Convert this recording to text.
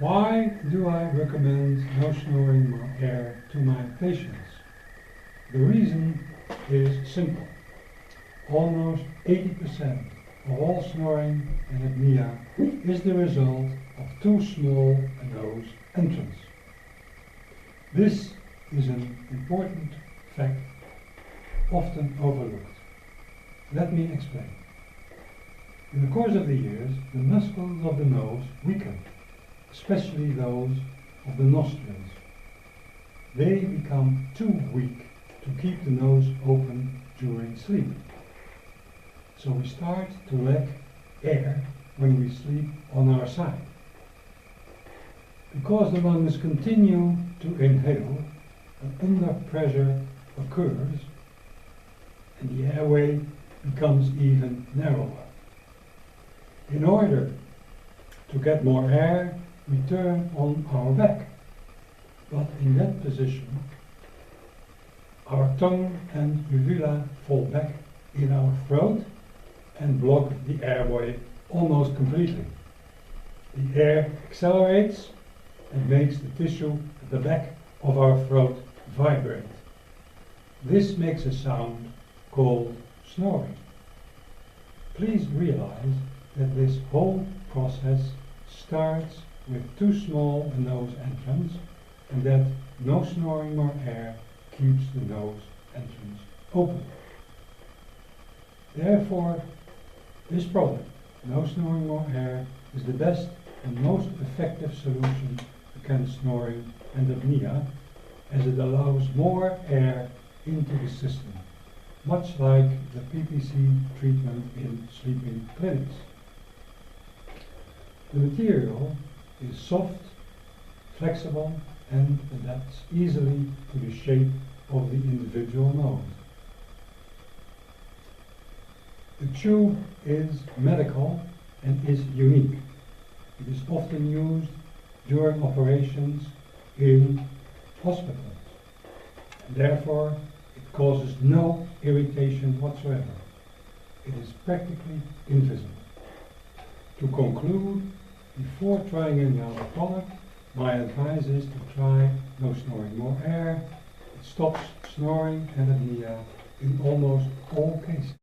Why do I recommend no snoring more air to my patients? The reason is simple. Almost 80% of all snoring and apnea is the result of too small a nose entrance. This is an important fact often overlooked. Let me explain. In the course of the years, the muscles of the nose weaken, especially those of the nostrils. They become too weak to keep the nose open during sleep. So we start to lack air when we sleep on our side. Because the lungs continue to inhale, an under pressure occurs and the airway becomes even narrower. In order to get more air, we turn on our back, but in that position our tongue and uvula fall back in our throat and block the airway almost completely. The air accelerates and makes the tissue at the back of our throat vibrate. This makes a sound called snoring. Please realize that this whole process starts with too small a nose entrance and that no snoring more air keeps the nose entrance open. Therefore, this product, no snoring more air, is the best and most effective solution against snoring and apnea, as it allows more air into the system, much like the PPC treatment in sleeping clinics. The material is soft, flexible, and adapts easily to the shape of the individual nose. The tube is medical and is unique. It is often used during operations in hospitals, and therefore it causes no irritation whatsoever. It is practically invisible. To conclude, before trying any other product, my advice is to try no snoring more air. It stops snoring and apnea in almost all cases.